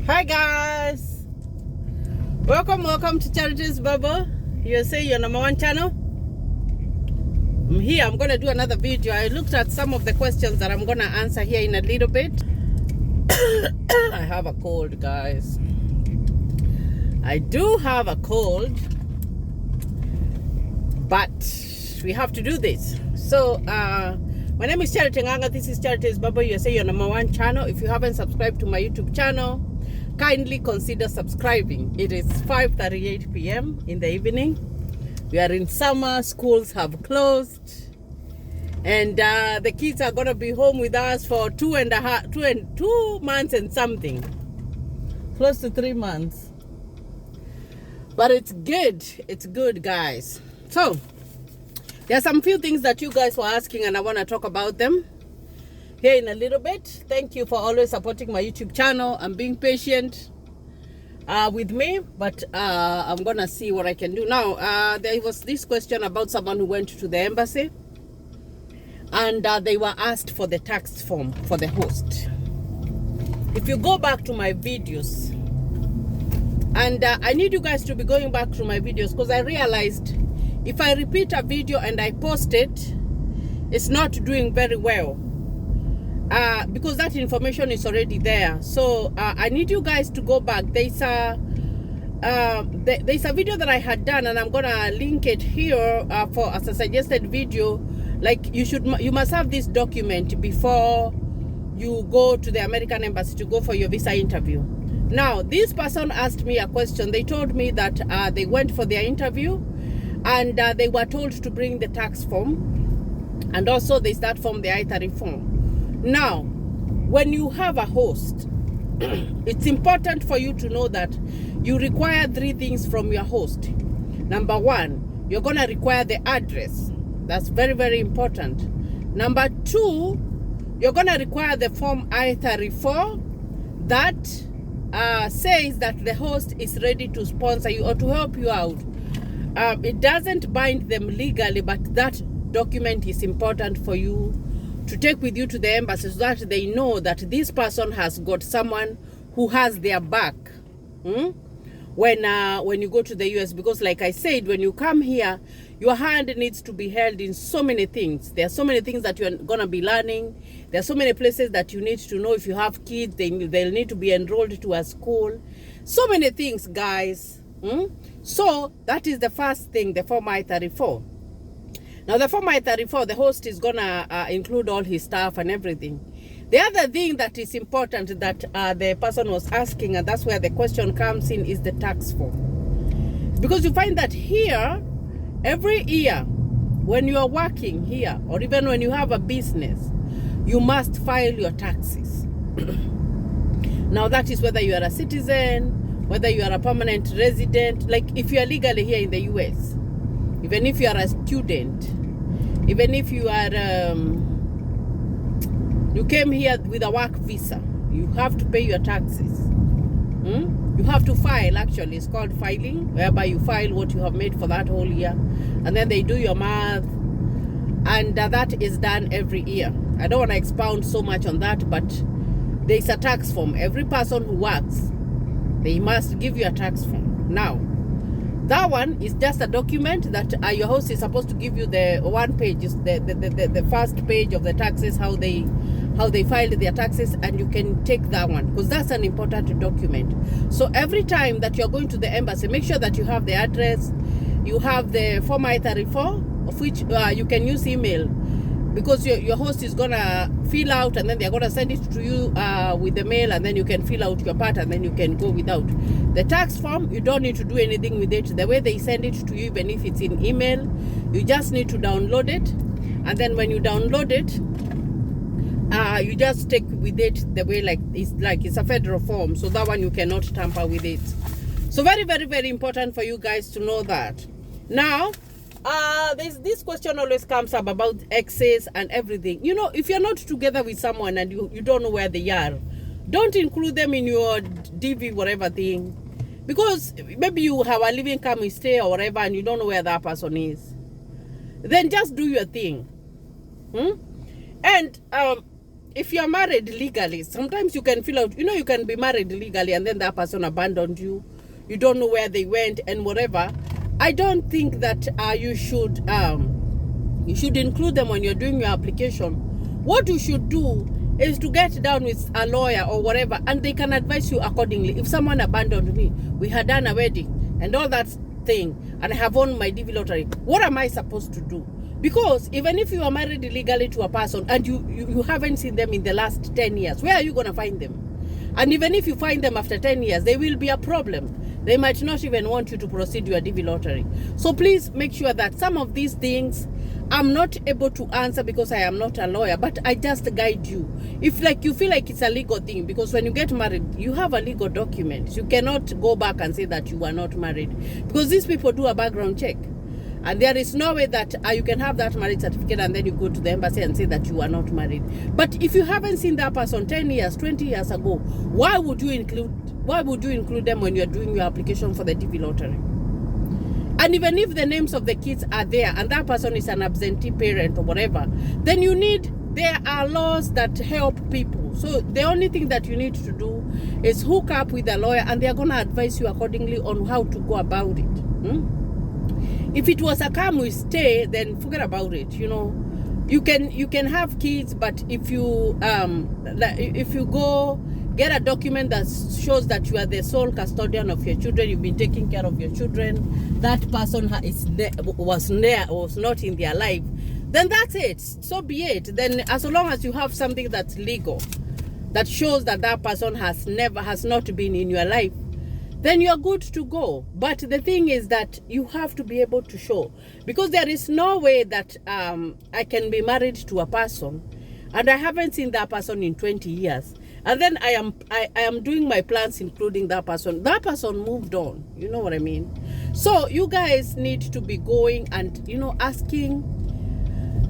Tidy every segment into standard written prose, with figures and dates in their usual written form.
Hi guys, welcome to Charity's Bubble USA, your number one channel. I'm here. I'm gonna do another video. I looked at some of the questions that I'm gonna answer here in a little bit. I have a cold, guys. I do have a cold, but we have to do this. So my name is Charity Nganga. This is Charity's Bubble USA, your number one channel. If you haven't subscribed to my YouTube channel, kindly consider subscribing. It is 5:38 p.m. in the evening. We are in summer, schools have closed, and the kids are gonna be home with us for 2 months and something, close to 3 months. But it's good, guys. So there are some few things that you guys were asking, and I want to talk about them here in a little bit. Thank you for always supporting my YouTube channel and being patient with me, but I'm gonna see what I can do now. There was this question about someone who went to the embassy, and they were asked for the tax form for the host. If you go back to my videos, and I need you guys to be going back to my videos, because I realized if I repeat a video and I post it, it's not doing very well, because that information is already there. So I need you guys to go back. There's a video that I had done, and I'm gonna link it here for as a suggested video. Like, you must have this document before you go to the American embassy to go for your visa interview. Now, this person asked me a question. They told me that they went for their interview, and they were told to bring the tax form, and also there's that form, the I-30 form. Now, when you have a host, it's important for you to know that you require 3 things from your host. Number 1, you're going to require the address. That's very, very important. Number 2, you're going to require the form I-34 that says that the host is ready to sponsor you or to help you out. It doesn't bind them legally, but that document is important for you to take with you to the embassy, so that they know that this person has got someone who has their back when you go to the US. Because like I said, when you come here, your hand needs to be held in so many things. There are so many things that you're going to be learning. There are so many places that you need to know. If you have kids, they'll need to be enrolled to a school. So many things, guys. So that is the first thing, the form I-34. Now, the form I-34, the host is gonna include all his stuff and everything. The other thing that is important that the person was asking, and that's where the question comes in, is the tax form. Because you find that here, every year, when you are working here, or even when you have a business, you must file your taxes. Now, that is whether you are a citizen, whether you are a permanent resident, like if you are legally here in the US, even if you are a student, even if you are, you came here with a work visa, you have to pay your taxes. You have to file, actually, it's called filing, whereby you file what you have made for that whole year, and then they do your math, and that is done every year. I don't want to expound so much on that, but there's a tax form. Every person who works, they must give you a tax form. Now, that one is just a document that your host is supposed to give you. The one page is the first page of the taxes, how they filed their taxes, and you can take that one because that's an important document. So every time that you're going to the embassy, make sure that you have the address, you have the form I-34, of which you can use email, because your host is gonna fill out, and then they're gonna send it to you with the mail, and then you can fill out your part, and then you can go without. The tax form, you don't need to do anything with it. The way they send it to you, even if it's in email, you just need to download it, and then when you download it, you just take with it the way it's a federal form, so that one you cannot tamper with it. So very, very, very important for you guys to know that. Now, this question always comes up about exes and everything. You know, if you're not together with someone and you don't know where they are, don't include them in your DV whatever thing, because maybe you have a living come stay or whatever, and you don't know where that person is. Then just do your thing. And if you're married legally, sometimes you can feel out, you can be married legally and then that person abandoned you. You don't know where they went and whatever. I don't think that you should include them when you're doing your application. What you should do is to get down with a lawyer or whatever, and they can advise you accordingly. If someone abandoned me, we had done a wedding and all that thing, and I have won my DV lottery, what am I supposed to do? Because even if you are married illegally to a person and you haven't seen them in the last 10 years, where are you going to find them? And even if you find them after 10 years, there will be a problem. They might not even want you to proceed your DV lottery. So please make sure that some of these things I'm not able to answer because I am not a lawyer, but I just guide you. If you feel like it's a legal thing, because when you get married, you have a legal document. You cannot go back and say that you are not married, because these people do a background check. And there is no way that you can have that marriage certificate and then you go to the embassy and say that you are not married. But if you haven't seen that person 10 years, 20 years ago, why would you include them when you're doing your application for the DV lottery? And even if the names of the kids are there and that person is an absentee parent or whatever, then there are laws that help people. So the only thing that you need to do is hook up with a lawyer, and they're going to advise you accordingly on how to go about it. If it was a come we stay, then forget about it. You can have kids, but if you go get a document that shows that you are the sole custodian of your children, you've been taking care of your children, that person was not in their life, then that's it. So be it. Then as long as you have something that's legal, that shows that that person has not been in your life, then you're good to go. But the thing is that you have to be able to show, because there is no way that I can be married to a person and I haven't seen that person in 20 years. And then I am doing my plans including that person. That person moved on. You know what I mean? So you guys need to be going and, asking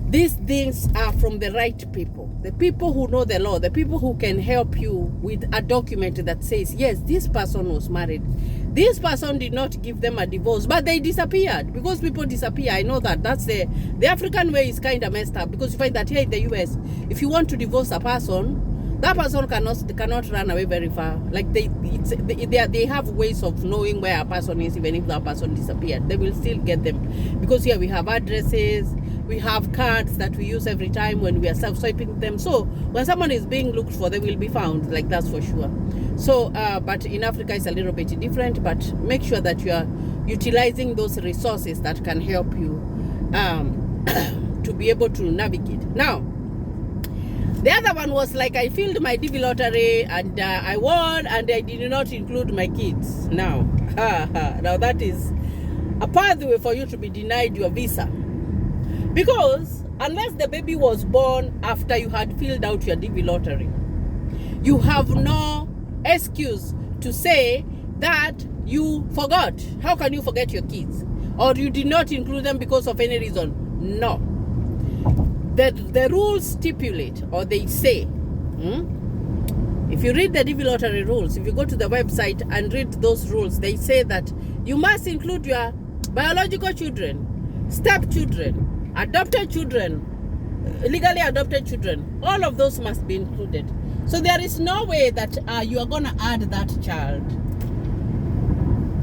these things are from the right people. The people who know the law. The people who can help you with a document that says, yes, this person was married. This person did not give them a divorce, but they disappeared. Because people disappear. I know that. That's the African way is kind of messed up. Because you find that here in the US, if you want to divorce a person, that person cannot run away very far. Like they have ways of knowing where a person is, even if that person disappeared. They will still get them, because here we have addresses, we have cards that we use every time when we are self-swiping them. So when someone is being looked for, they will be found. Like, that's for sure. So but in Africa it's a little bit different. But make sure that you are utilizing those resources that can help you to be able to navigate. Now, the other one was like, I filled my DV lottery and I won, and I did not include my kids. Now that is a pathway for you to be denied your visa, because unless the baby was born after you had filled out your DV lottery, you have no excuse to say that you forgot. How can you forget your kids? Or you did not include them because of any reason? No. The rules stipulate, or they say, if you read the DV lottery rules, if you go to the website and read those rules, they say that you must include your biological children, stepchildren, adopted children, legally adopted children. All of those must be included. So there is no way that you are going to add that child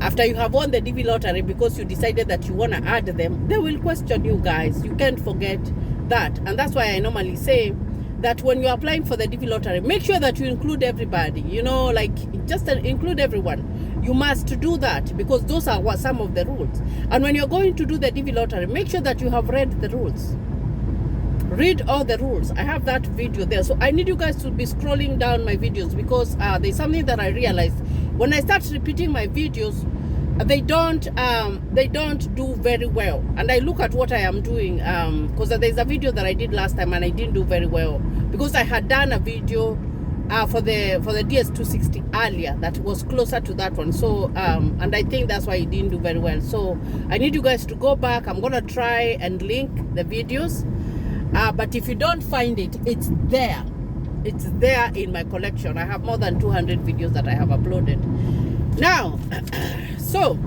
after you have won the DV lottery because you decided that you want to add them. They will question you guys. You can't forget that. And that's why I normally say that when you're applying for the DV lottery, make sure that you include everybody. Just include everyone. You must do that, because those are some of the rules. And when you're going to do the DV lottery, make sure that you have read the rules. Read all the rules. I have that video there. So I need you guys to be scrolling down my videos, because there's something that I realized. When I start repeating my videos, they don't do very well. And I look at what I am doing, because there's a video that I did last time and I didn't do very well, because I had done a video for the DS260 earlier that was closer to that one. So and I think that's why it didn't do very well. So I need you guys to go back. I'm gonna try and link the videos, but if you don't find it, it's there in my collection. I have more than 200 videos that I have uploaded now. So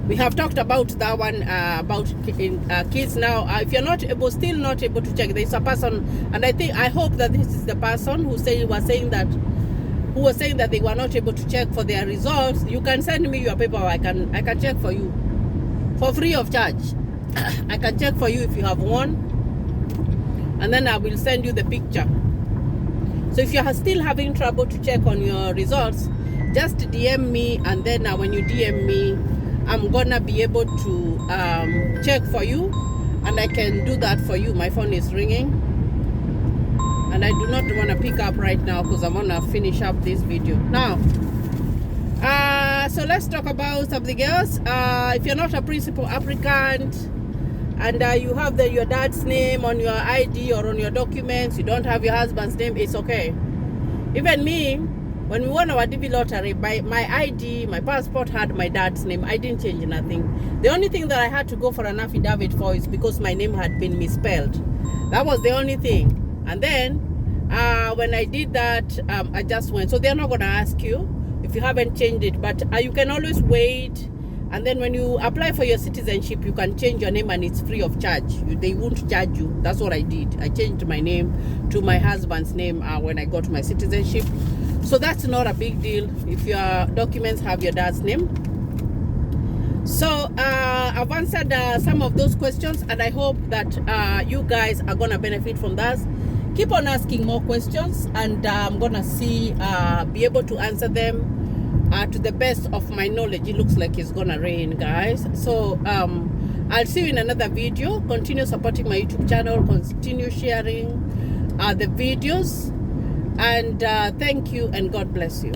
We have talked about that one, about kids now. If you're not able, still not able to check, there's a person, and I hope that this is the person who was saying that they were not able to check for their results. You can send me your paper. I can check for you for free of charge. I can check for you if you have one, and then I will send you the picture. So if you are still having trouble to check on your results, just DM me, and then when you DM me, I'm gonna be able to check for you, and I can do that for you. My phone is ringing, and I do not want to pick up right now because I'm gonna finish up this video now. So let's talk about something else. If you're not a principal applicant and you have your dad's name on your ID or on your documents, you don't have your husband's name, it's okay. Even me, when we won our DV lottery, my ID, my passport had my dad's name. I didn't change nothing. The only thing that I had to go for an affidavit for is because my name had been misspelled. That was the only thing. And then when I did that, I just went. So they're not going to ask you if you haven't changed it, but you can always wait. And then when you apply for your citizenship, you can change your name, and it's free of charge. They won't charge you. That's what I did. I changed my name to my husband's name when I got my citizenship. So that's not a big deal if your documents have your dad's name. So I've answered some of those questions, and I hope that you guys are going to benefit from that. Keep on asking more questions, and I'm going to be able to answer them to the best of my knowledge. It looks like it's going to rain, guys. So I'll see you in another video. Continue supporting my YouTube channel. Continue sharing the videos. And thank you, and God bless you.